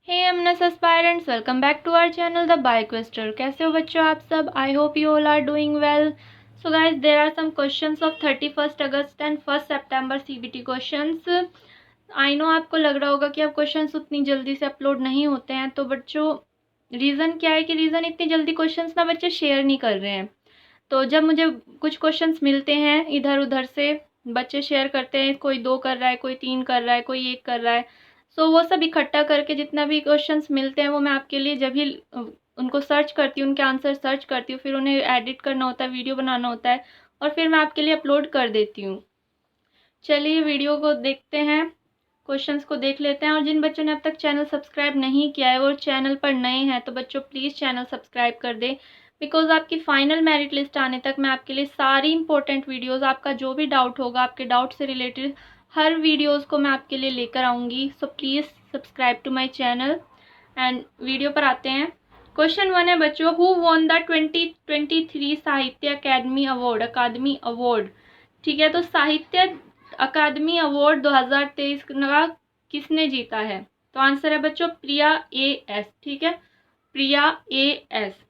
Hey MNS aspirants, welcome back to our channel the बाइक्वेस्टर। कैसे हो बच्चों आप सब? I hope you all are doing well. So guys, there are some questions of 31 August and 1 September CBT questions. I know आपको लग रहा होगा कि अब क्वेश्चंस उतनी जल्दी से अपलोड नहीं होते हैं, तो बच्चों रीज़न क्या है कि रीज़न इतनी जल्दी क्वेश्चंस ना बच्चे शेयर नहीं कर रहे हैं। तो जब मुझे कुछ क्वेश्चंस मिलते हैं इधर उधर से, बच्चे शेयर करते हैं, कोई 2 कर रहा है, कोई 3 कर रहा है, कोई 1 कर रहा है। सो वो सब इकट्ठा करके जितना भी क्वेश्चंस मिलते हैं वो मैं आपके लिए जब ही उनको सर्च करती हूँ, उनके आंसर सर्च करती हूँ, फिर उन्हें एडिट करना होता है, वीडियो बनाना होता है और फिर मैं आपके लिए अपलोड कर देती हूँ। चलिए वीडियो को देखते हैं, क्वेश्चंस को देख लेते हैं। और जिन बच्चों ने अब तक चैनल सब्सक्राइब नहीं किया है और चैनल पर नए हैं तो बच्चों प्लीज़ चैनल सब्सक्राइब कर दें, बिकॉज आपकी फाइनल मेरिट लिस्ट आने तक मैं आपके लिए सारी इंपॉर्टेंट वीडियोस, आपका जो भी डाउट होगा, आपके डाउट से रिलेटेड हर वीडियोस को मैं आपके लिए लेकर आऊँगी। So please subscribe to my channel. And video पर आते हैं। क्वेश्चन 1 है बच्चों, हु वॉन द 2023 साहित्य अकादमी अवार्ड। ठीक है, तो साहित्य अकादमी अवार्ड 2023 का किसने जीता है? तो आंसर है बच्चों प्रिया ए एस। ठीक है, Priya A S.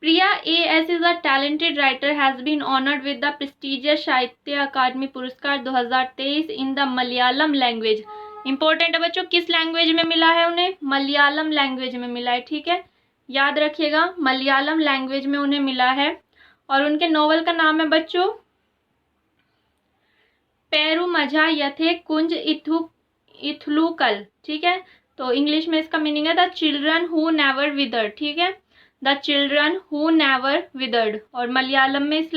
Priya A S is a talented writer, has been honoured with the prestigious Sahitya Akademi Puraskar 2023 in the Malayalam language. Important है बच्चों, किस लैंग्वेज में मिला है उन्हें? मलयालम लैंग्वेज में मिला है। ठीक है, याद रखिएगा, मलयालम लैंग्वेज में उन्हें मिला है। और उनके नॉवल का नाम है बच्चों पेरुमझा यथे कुंज इथलुकल। ठीक है, तो इंग्लिश में इसका मीनिंग है the children who never withered. ठीक है, the children who never withered. और मलयालम में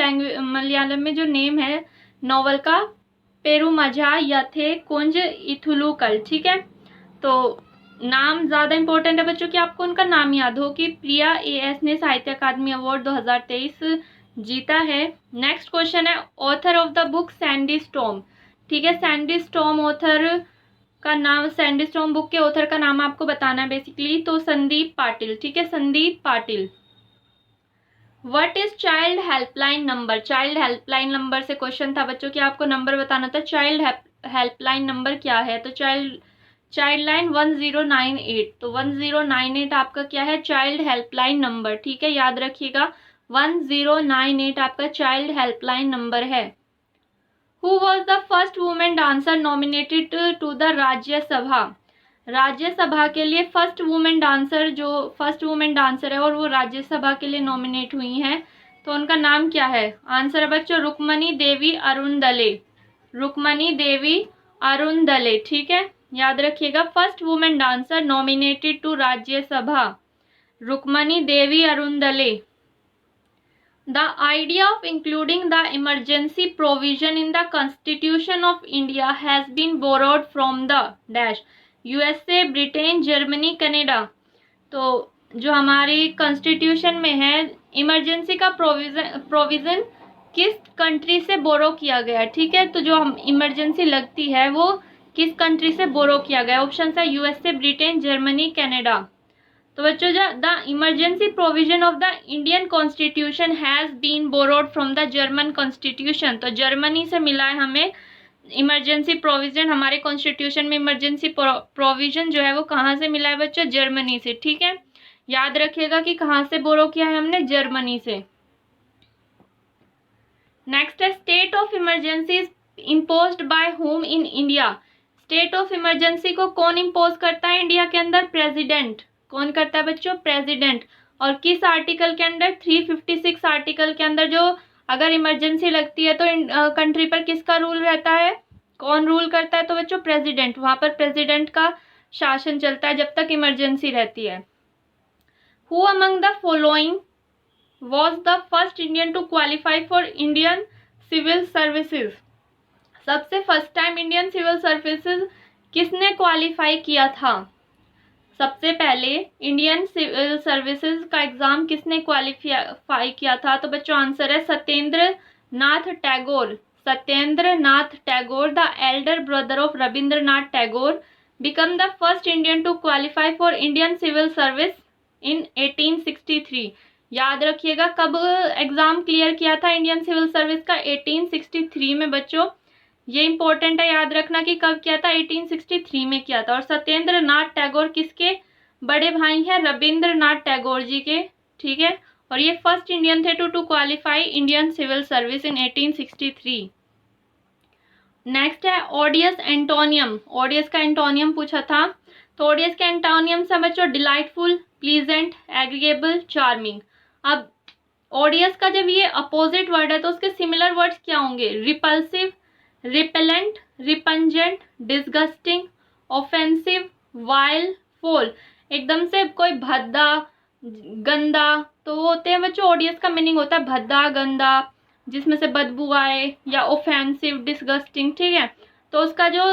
मलयालम में जो नेम है नॉवल का, पेरुमझा यथे कुंज इथलुकल। ठीक है, तो नाम ज़्यादा इंपॉर्टेंट है बच्चों कि आपको उनका नाम याद हो कि प्रिया ए एस ने साहित्य अकादमी अवार्ड 2023 जीता है। नेक्स्ट क्वेश्चन है, author of the book Sandy storm. ठीक है, सैंडी स्टॉर्म ऑथर का नाम, सैंडी स्टॉर्म बुक के ऑथर का नाम आपको बताना है बेसिकली, तो संदीप पाटिल। ठीक है, Sandeep Patil. What is child helpline number? Child helpline number से क्वेश्चन था बच्चों कि आपको नंबर बताना था। चाइल्ड हेल्पलाइन नंबर क्या है? तो चाइल्ड लाइन 1098। तो 1098 आपका क्या है? Child helpline number. ठीक है, याद रखिएगा, 1098 आपका चाइल्ड हेल्पलाइन नंबर है। Who was the first women dancer nominated to the Rajya Sabha? Rajya Sabha के लिए फर्स्ट वुमेन डांसर है और वो राज्यसभा के लिए नॉमिनेट हुई हैं, तो उनका नाम क्या है? आंसर है बच्चों रुक्मणी देवी अरुणदले। रुक्मणी देवी अरुणदले। ठीक है, याद रखिएगा, first women dancer nominated to Rajya Sabha, Rukmini Devi Arundale. The idea of including the emergency provision in the Constitution of India has been borrowed from the dash USA, Britain, Germany, Canada. तो जो हमारी कॉन्स्टिट्यूशन में है इमरजेंसी का प्रोविजन किस कंट्री से बोरो किया गया है? ठीक है, तो जो हम इमरजेंसी लगती है वो किस कंट्री से बोरो किया गया? ऑप्शन है यूएसए, ब्रिटेन, जर्मनी, कनाडा। तो बच्चों the emergency provision of the Indian constitution has been borrowed from the German constitution. तो जर्मनी से मिला है हमें इमरजेंसी प्रोविजन। हमारे कॉन्स्टिट्यूशन में इमरजेंसी प्रोविजन जो है वो कहाँ से मिला है बच्चों? जर्मनी से। ठीक है, याद रखिएगा कि कहाँ से बोरो किया है हमने? जर्मनी से। नेक्स्ट है, state of emergency imposed by home in India. State of emergency को कौन इम्पोज करता है इंडिया के अंदर? प्रेसिडेंट। कौन करता है बच्चों? प्रेसिडेंट। और किस आर्टिकल के अंदर? 356 आर्टिकल के अंदर। जो अगर इमरजेंसी लगती है तो कंट्री पर किसका रूल रहता है? कौन रूल करता है? तो बच्चों प्रेसिडेंट। वहां पर प्रेसिडेंट का शासन चलता है जब तक इमरजेंसी रहती है। Who among the following was the first Indian to qualify for Indian civil services? सबसे first time Indian civil services किसने क्वालिफाई किया था? सबसे पहले इंडियन सिविल सर्विसेज का एग्जाम किसने क्वालिफाई किया था? तो बच्चों आंसर है Satyendra Nath Tagore. Satyendra Nath Tagore, the elder brother of Rabindranath Tagore, become the first Indian to qualify for Indian civil service in 1863। याद रखिएगा, कब एग्जाम क्लियर किया था इंडियन सिविल सर्विस का? 1863 में बच्चों ये इंपॉर्टेंट है याद रखना कि कब किया था, 1863 में किया था। और सत्येंद्र नाथ टैगोर किसके बड़े भाई हैं, रविंद्रनाथ टैगोर जी के, ठीक है। और ये फर्स्ट इंडियन थे to qualify Indian civil service in 1863। Next है ओडियस एंटोनियम। ओडियस का एंटोनियम पूछा था, तो ओडियस के एंटोनियम से बच्चों डिलाइटफुल, प्लीजेंट, एग्रीएबल, चार्मिंग। अब ओडियस का जब ये अपोजिट वर्ड है तो उसके सिमिलर वर्ड्स क्या होंगे, repulsive, repellent, repugnant, disgusting, offensive, vile, foul. एकदम से कोई भद्दा, गंदा, तो वो होते हैं बच्चों, ओडियस का मीनिंग होता है भद्दा, गंदा, जिसमें से बदबू आए, या ऑफेंसिव, डिस्गस्टिंग, ठीक है। तो उसका जो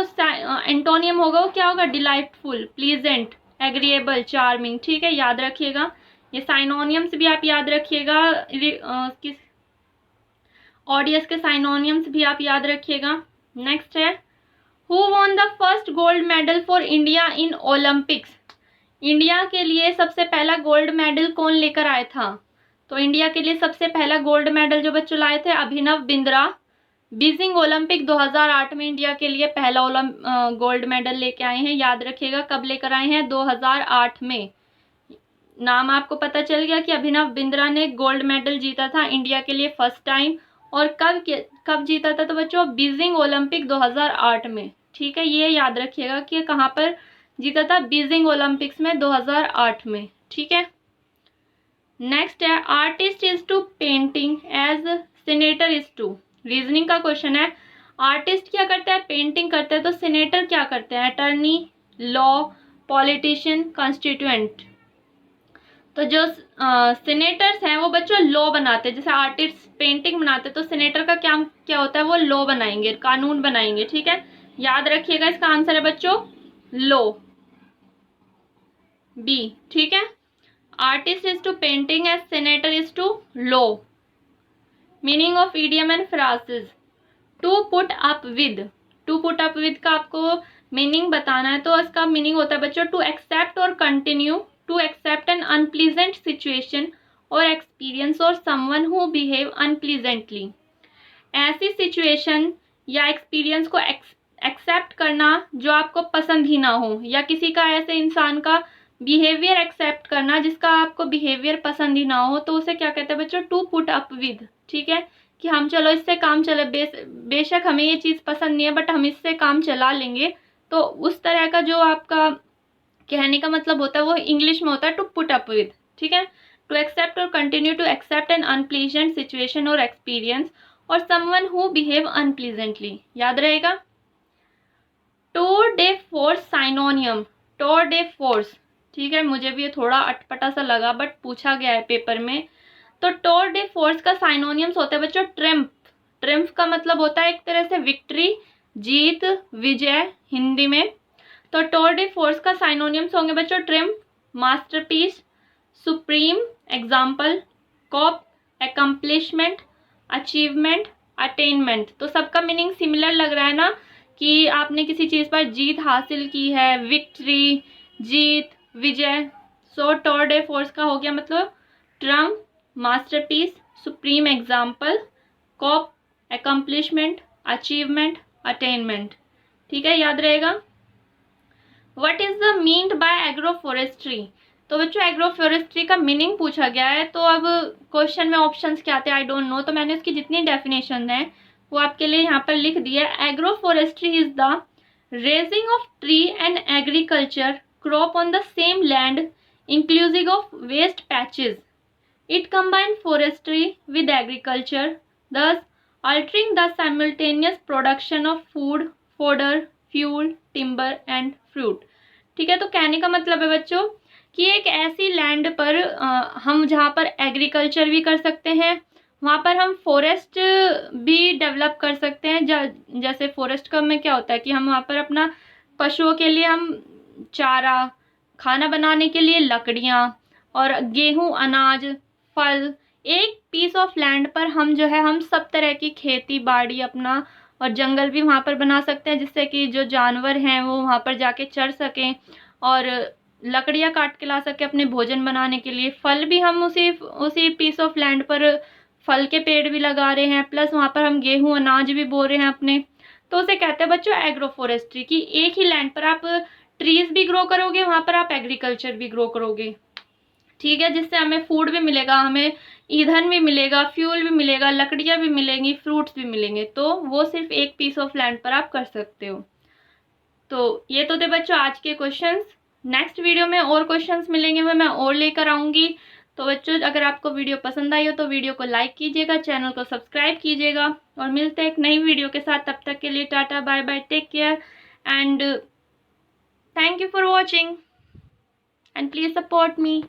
एंटोनियम होगा वो क्या होगा, डिलाइटफुल, प्लीजेंट, एग्रीएबल, चार्मिंग, ठीक है, याद रखिएगा। ये साइनोनियम्स भी आप याद रखिएगा, किस ऑडियस के साइनोनियम्स भी आप याद रखिएगा। नेक्स्ट है, who won the first gold medal for India in Olympics. India के लिए सबसे पहला गोल्ड मेडल कौन लेकर आया था, तो इंडिया के लिए सबसे पहला गोल्ड मेडल जो बच्चों लाए थे अभिनव बिंद्रा। बीजिंग ओलंपिक 2008 में इंडिया के लिए पहला गोल्ड मेडल लेके आए हैं, याद रखिएगा कब लेकर आए हैं, 2008 में। नाम आपको पता चल गया कि अभिनव बिंद्रा ने गोल्ड मेडल जीता था इंडिया के लिए फर्स्ट टाइम। और कब जीता था, तो बच्चों बीजिंग ओलंपिक 2008 में, ठीक है। ये याद रखिएगा कि कहाँ पर जीता था, बीजिंग ओलंपिक्स में 2008 में, ठीक है। नेक्स्ट है, artist is to painting as senator is to. Reasoning का क्वेश्चन है, आर्टिस्ट क्या करता है, पेंटिंग करता है, तो सीनेटर क्या करते हैं, अटर्नी, लॉ, पॉलिटिशियन, कॉन्स्टिट्यूएंट। तो जो सीनेटर्स हैं वो बच्चों लॉ बनाते हैं, जैसे आर्टिस्ट पेंटिंग बनाते हैं तो सीनेटर का क्या क्या होता है, वो लॉ बनाएंगे, कानून बनाएंगे, ठीक है। याद रखिएगा इसका आंसर है बच्चों लॉ, बी, ठीक है। Artist is to painting as senator is to law. Meaning of idiom and phrases, to put up with. To put up with का आपको मीनिंग बताना है, तो इसका मीनिंग होता है बच्चों to accept or continue, to accept an unpleasant situation or experience or someone who behave unpleasantly. ऐसी सिचुएशन या एक्सपीरियंस को एक्सेप्ट करना जो आपको पसंद ही ना हो, या किसी का ऐसे इंसान का बिहेवियर एक्सेप्ट करना जिसका आपको बिहेवियर पसंद ही ना हो, तो उसे क्या कहते हैं बच्चों, टू पुट अप विद, ठीक है। कि हम चलो इससे काम चले, बेशक हमें ये चीज़ पसंद नहीं है बट हम इससे काम चला लेंगे, तो उस तरह का जो आपका कहने का मतलब होता है वो इंग्लिश में होता है टू पुट अप विद, ठीक है। To accept or continue to accept an unpleasant situation or experience or someone who behave unpleasantly, याद रहेगा। Tour de force synonym, tour de force, ठीक है, मुझे भी ये थोड़ा अटपटा सा लगा बट पूछा गया है पेपर में। तो टूर डे फोर्स का साइनोनियम्स होता है बच्चों ट्रिम्फ। ट्रिम्फ का मतलब होता है एक तरह से विक्ट्री, जीत, विजय हिंदी में। तो टूर डे फोर्स का साइनोनियम्स होंगे बच्चों triumph, masterpiece, supreme, example, coup, accomplishment, achievement, attainment. तो सबका मीनिंग सिमिलर लग रहा है ना, कि आपने किसी चीज़ पर जीत हासिल की है, विक्ट्री, जीत, विजय। सो टूर डे फोर्स का हो गया मतलब trump, masterpiece, supreme, example, coup, accomplishment, achievement, attainment, ठीक है, याद रहेगा। What is the meant by agroforestry. तो बच्चों एग्रोफॉरेस्ट्री का मीनिंग पूछा गया है, तो अब क्वेश्चन में ऑप्शंस क्या आते हैं आई डोंट नो, तो मैंने उसकी जितनी डेफिनेशन है वो आपके लिए यहाँ पर लिख दी है। Agroforestry is the raising of tree and agriculture crop on the same land inclusive of waste patches. It combines forestry with agriculture, thus altering the simultaneous production of food, fodder, fuel, timber and fruit। ठीक है, तो कहने का मतलब है बच्चों कि एक ऐसी लैंड पर हम जहाँ पर एग्रीकल्चर भी कर सकते हैं, वहाँ पर हम फॉरेस्ट भी डेवलप कर सकते हैं। जैसे फॉरेस्ट का में क्या होता है कि हम वहाँ पर अपना पशुओं के लिए हम चारा, खाना बनाने के लिए लकड़ियाँ और गेहूँ, अनाज, फल, एक पीस ऑफ लैंड पर हम जो है हम सब तरह की खेती बाड़ी अपना और जंगल भी वहाँ पर बना सकते हैं, जिससे कि जो जानवर हैं वो वहाँ पर जाके चर सकें और लकड़ियाँ काट के ला सके अपने भोजन बनाने के लिए। फल भी हम उसी पीस ऑफ लैंड पर फल के पेड़ भी लगा रहे हैं, प्लस वहाँ पर हम गेहूँ अनाज भी बो रहे हैं अपने। तो उसे कहते हैं बच्चों एग्रो फॉरेस्ट्री, की एक ही लैंड पर आप ट्रीज भी ग्रो करोगे, वहाँ पर आप एग्रीकल्चर भी ग्रो करोगे, ठीक है, जिससे हमें फूड भी मिलेगा, हमें ईंधन भी मिलेगा, फ्यूल भी मिलेगा, लकड़ियाँ भी मिलेंगी, फ्रूट्स भी मिलेंगे। तो वो सिर्फ एक पीस ऑफ लैंड पर आप कर सकते हो। तो ये तो थे बच्चों आज के क्वेश्चंस। नेक्स्ट वीडियो में और क्वेश्चंस मिलेंगे, मैं और लेकर आऊँगी। तो बच्चों अगर आपको वीडियो पसंद आई हो तो वीडियो को लाइक कीजिएगा, चैनल को सब्सक्राइब कीजिएगा, और मिलते हैं एक नई वीडियो के साथ। तब तक के लिए tata bye bye, take care and thank you for watching and please support me.